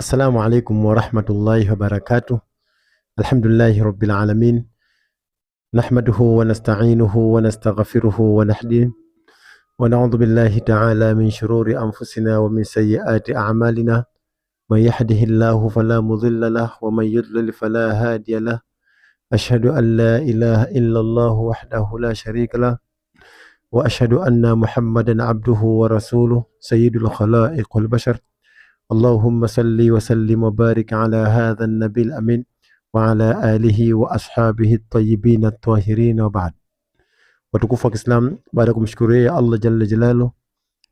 Assalamu alaikum wa rahmatullahi wa barakatuh. Alhamdulillahi rabbil alamin. Nahmaduhu wa nasta'inuhu wa nastaghfiruhu wa nahdih. Wa na'udhu billahi ta'ala min shururi anfusina wa min sayyiati a'malina. Man yahdihillahu fala mudilla lahu wa man yudlil fala hadiya lahu. Ashhadu an la ilaha illallah wahdahu la sharika lahu. Wa ashhadu anna Muhammadan abduhu wa rasuluh sayyidul khalaiq wal bashar. Allahumma salli wa sallim wa barik ala hadha an-nabil amin wa ala alihi wa ashabihi at-tayyibin at-tahirin wa ba'd. Watukufu wa Kiislamu, baada ya kumshukuria Allah jalla jalaluhu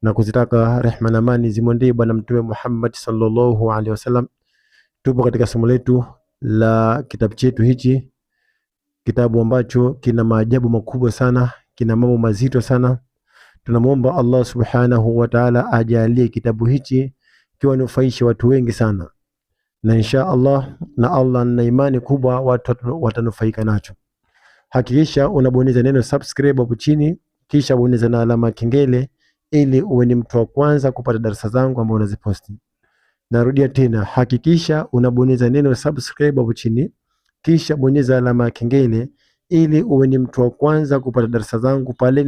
na kuzitaka rehma na amani zimwendee bwana mtume Muhammad sallallahu alaihi wasallam, tupo katika somo letu la kitabu chetu hichi, kitabu ambacho kina maajabu makubwa sana, kina mambo mazito sana. Tunamuomba Allah subhanahu wa ta'ala ajalie kitabu hichi kiwa nufaisha watu wengi sana, na insha Allah na Allah na imani kubwa watu watanufaika nacho. Hakikisha unabonyeza neno subscribe hapo chini, kisha bonyeza na alama kengele ili uwe ni mtu wa kwanza kupata darasa zangu ambazo naziposti. Narudia tena, hakikisha unabonyeza neno subscribe hapo chini, kisha bonyeza alama kengele ili uwe ni mtu wa kwanza kupata darasa zangu pale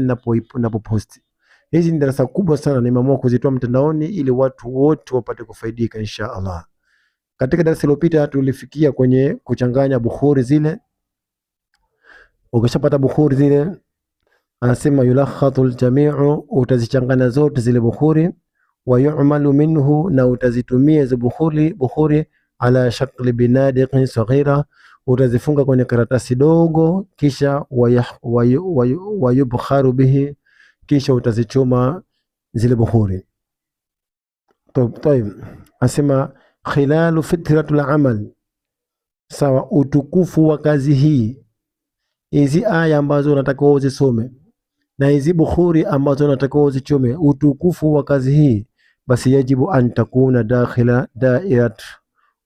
ninapoposti. Hizi ni darasa kubwa sana, nimeamua kuzitoa mtandaoni ili watu wote wapate kufaidika insha Allah. Katika darasa lililopita tulifikia kwenye kuchanganya bukhuri zile. Ukishapata bukhuri zile, anasema yulakhatul jami'u, utazichanganya zote zile bukhuri, wa yu'malu minhu, na utazitumia hizo bukhuri ala shakli binadiqin saghira, utazifunga kwenye karatasi dogo, kisha wayubkharu bihi, kisha utazichoma zile bukhuri. Tayeb, asema khilalu fitratul amal, sawa, utukufu wa kazi hii. Hizi aya ambazo unatakiwa uzisome na hizi bukhuri ambazo unatakiwa uzichome, utukufu wa kazi hii, basi yajibu an takuna dakhila dairat,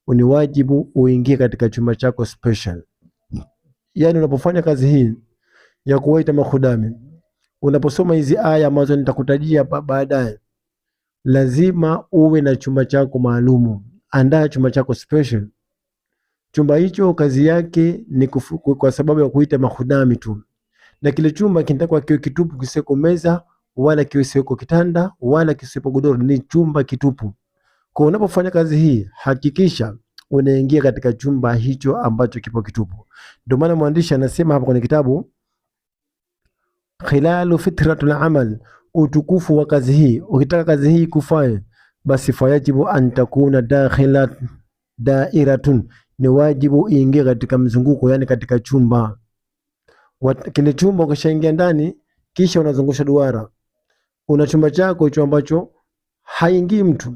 ni wajibu uingie katika chumba chako special. Yani unapofanya kazi hii ya kuwaita makhudami, unaposoma hizi aya ambazo nitakutajia baadaye, lazima uwe na chumba chako maalumu. Andaa chumba chako special. Chumba hicho kazi yake ni kwa sababu ya kuita makhudami tu, na kile chumba kinatakiwa kiwe kitupu, kisiweko meza wala kisiweko kitanda wala kisiweko godoro, ni chumba kitupu. Kwa unapofanya kazi hii, hakikisha unaingia katika chumba hicho ambacho kipo kitupu. Ndio maana mwandishi anasema hapa kwenye kitabu, khilalu fitratul amal, utukufu wa kazi hii. Ukitaka kazi hii kufanya, basi fayajibu an takuna dakhilat dairatun, ni wajibu uingie katika mzunguko, yani katika chumba. Kile chumba ukishaingia ndani, kisha unazungusha duara. Una chumba chako hicho ambacho haingii mtu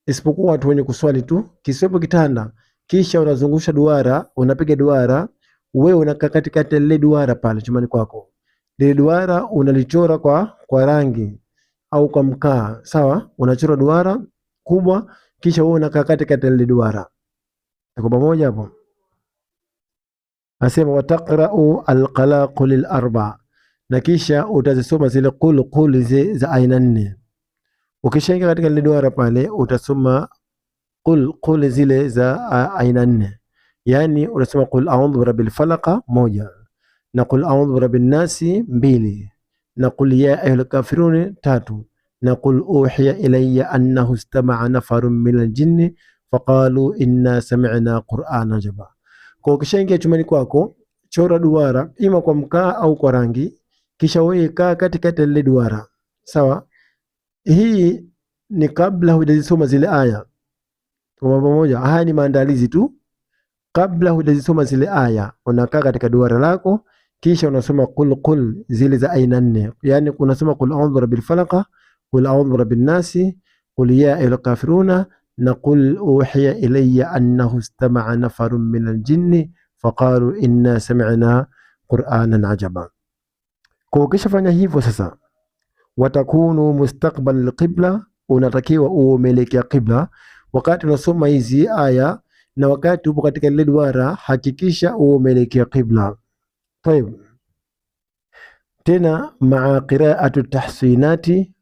isipokuwa watu wenye kuswali tu, kisiwepo kitanda. Kisha unazungusha duara, unapiga duara, wewe unakaa katikati ya ile duara pale chumbani kwako. Ile duara unalichora kwa rangi au kwa mkaa, sawa? Unachora duara kubwa, kisha wewe unakaa katikati ya ile duara. Tuko pamoja hapo? Asema wataqra'u alqalaqul arba, na kisha utazisoma zile qul za aina 4. Ukishaingia katika ile duara pale, utasoma qul zile za aina 4. Yani unasoma qul a'udhu birabbil falaq 1, na qul a'udhu birabbin nasi 2, na qul ya ayyuhal kafirun 3, na qul uhiya ilayya annahu istama'a nafarun minal jinni faqalu inna sami'na qur'anan ajaba. Kwa ukishaingia chumbani kwako, chora duara ima kwa mkaa au kwa rangi, kisha wewe kaa katikati ya ile duara, sawa? Hii ni kabla hujazisoma zile aya. Kwa pamoja, haya ni maandalizi tu. Kabla hujazisoma zile aya, unakaa katika duara lako, kisha unasoma qul zile za aina 4. Yani unasoma qul a'udhu birabbil falaq, qul a'udhu birabbin nasi, qul ya ayyuhal kafiruna, na qul uhiya ilayya annahu istama'a nafarun minal jinni faqalu inna sami'na qur'anan ajaba. Kwa ukishafanya hivyo sasa, watakunu mustaqbal alqibla, unatakiwa uelekea qibla wakati unasoma hizi aya, na wakati upo katika ile duara hakikisha uelekea qibla. Tayeb, tena maa qira'atu tahsinati,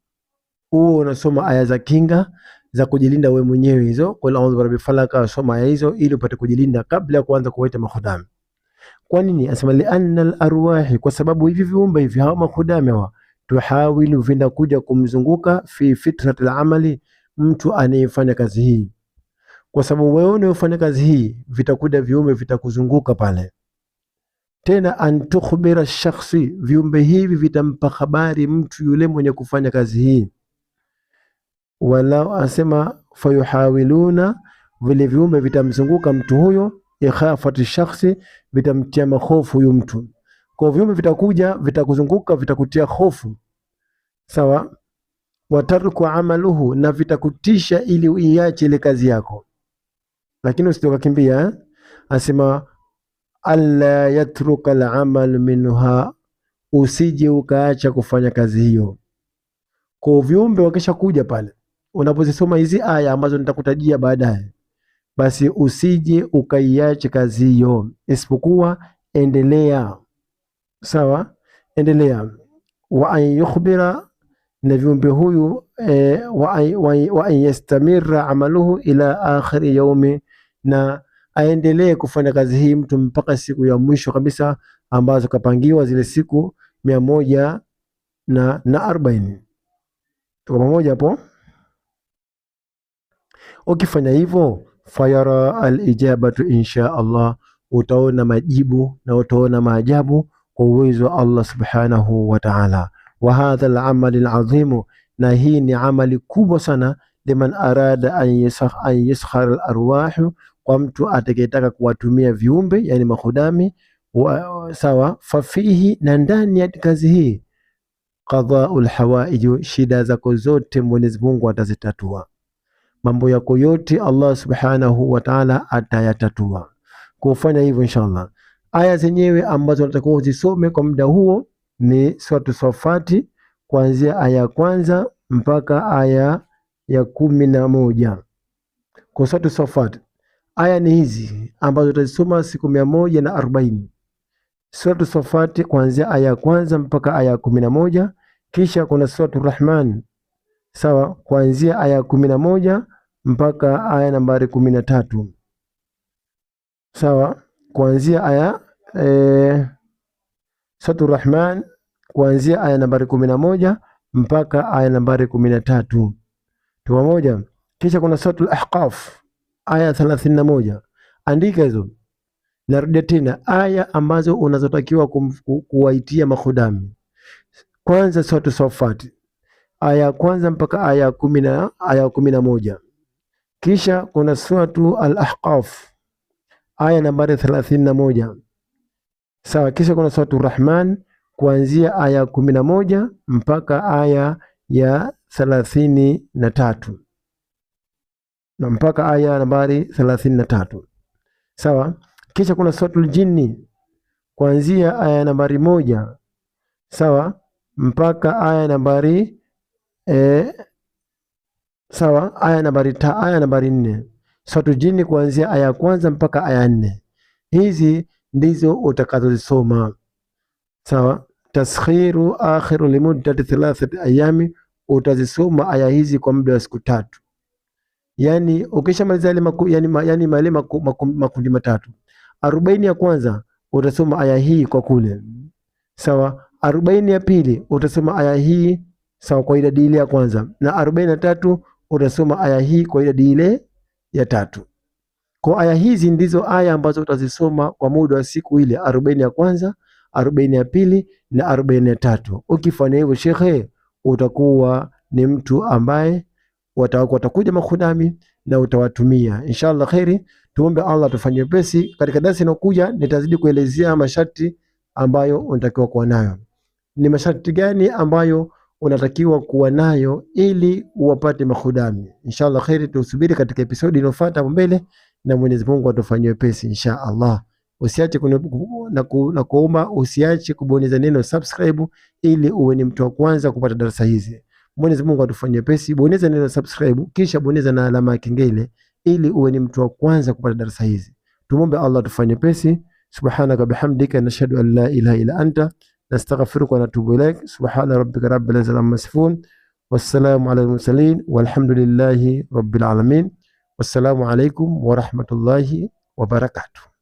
unasoma aya za kinga za kujilinda wewe mwenyewe hizo, qul a'udhu birabbil falaq, soma hizo ili upate kujilinda kabla ya kuanza kuwaita makhudami. Kwa nini? Asema li anna al-arwah, kwa sababu hivi viumbe hivi hawa makhudami hawa tuhawilu, vinakuja kumzunguka fi fitrat al-amali, mtu anayefanya kazi hii. Kwa sababu wewe unayofanya kazi hii vitakuja viumbe vitakuzunguka pale. Tena antukhbira shakhsi, viumbe hivi vitampa habari mtu yule mwenye kufanya kazi hii. Wala asema fayuhawiluna, vile viumbe vitamzunguka mtu huyo, ikhafati shakhsi, vitamtia mahofu huyu mtu. Kwa viumbe vitakuja vitakuzunguka, vitakutia hofu, sawa. Watarku amaluhu, na vitakutisha ili uiache ile kazi yako, lakini usitokakimbia. Asema alla yatruka al-amal minha, usije ukaacha kufanya kazi hiyo. Kwa viumbe wakisha kuja pale, unapozisoma hizi aya ambazo nitakutajia baadaye, basi usije ukaiache kazi hiyo, isipokuwa endelea, sawa, endelea. Wa an yukhbira, na viumbe huyu wa an yastamira amaluhu ila akhir yaumi, na aendelee kufanya kazi hii mtu mpaka siku ya mwisho kabisa ambazo kapangiwa zile siku 140. Tuko pamoja hapo? Ukifanya hivyo, fayara al-ijabatu insha Allah, utaona majibu na utaona maajabu kwa uwezo wa Allah subhanahu wa ta'ala. Wa hadha al-amal al-azim, na hii ni amali kubwa sana, liman arada an yaskhar al-arwah, kwa mtu atakayetaka kuwatumia viumbe, yani makhudami, sawa. Fafihi, na ndani ya kazi hii, qada'ul hawaij, shida zako zote Mwenyezi Mungu atazitatua. Mambo yako yote Allah subhanahu wa ta'ala atayatatua. Kufanya hivyo inshallah. Aya zenyewe ambazo natakiwa uzisome kwa muda huo ni Suratu Safati, kuanzia aya ya kwanza mpaka aya ya 11. Kwa Suratu Safati aya ni hizi ambazo utazisoma siku 140. Suratu Safati kuanzia aya ya kwanza mpaka aya ya 11. Kisha kuna Suratu Rahman, sawa, kuanzia aya ya 11 mpaka aya nambari 13, sawa. Kuanzia aya Suratu Rahman kuanzia aya nambari 11 mpaka aya nambari 13. Tuwa moja. Kisha kuna Suratu Ahqaf aya 31. Andika hizo. Narudia tena aya ambazo unazotakiwa kuwaitia makhudami. Kwanza Suratu Safat aya kwanza mpaka aya 11. Kisha kuna Suratu Al-Ahqaf aya nambari 31, sawa. Kisha kuna Suratu Rahman kuanzia aya 11 mpaka aya ya 33, na mpaka aya nambari 33, sawa. Kisha kuna Suratul Jinni kuanzia aya nambari 1, sawa, mpaka aya nambari sawa, aya nambari 4. Suratul Jinni kuanzia aya kwanza mpaka aya 4. Hizi ndizo utakazozisoma, sawa. Taskhiru akhiru limuddati 3 ayami, utazisoma aya hizi kwa muda wa siku 3. Yani ukishamaliza ile makundi matatu, 40 ya kwanza utasoma aya hii kwa kule, sawa. 40 ya pili utasoma aya hii, sawa, kwa idadi ile ya kwanza, na 43 utasoma aya hii kwa idadi ile ya 3. Kwa aya hizi ndizo aya ambazo utazisoma kwa muda wa siku ile 40 ya kwanza, 40 ya pili na 40 ya 3. Ukifanya hivyo shekhe, utakuwa ni mtu ambaye watakuja makhudami na utawatumia inshallah khairi. Tuombe Allah tufanye pesi. Katika darasa inayokuja nitazidi kuelezea masharti ambayo unatakiwa kuwa nayo. Ni masharti gani ambayo unatakiwa kuwa nayo ili uwapate makhudami inshallah khairi. Tusubiri katika episodi inayofuata hapo mbele, na Mwenyezi Mungu atufanyie pesi inshallah. Usiache na kuomba usiache kubonyeza neno subscribe ili uwe ni mtu wa kwanza kupata darasa hizi. Mwenyezi Mungu atufanyie pesi. Bonyeza neno subscribe kisha bonyeza na alama ya kengele ili uwe ni mtu wa kwanza kupata darasa hizi. Tumombe Allah atufanyie pesi. Subhanaka bihamdika nashhadu an la ilaha illa anta nastaghfiruka wa natubu ilaik. Subhana rabbika rabbil izzati amma yasifun. wassalamu ala al-mursalin walhamdulillahi rabbil alamin. Wassalamu alaikum wa rahmatullahi wa barakatuh.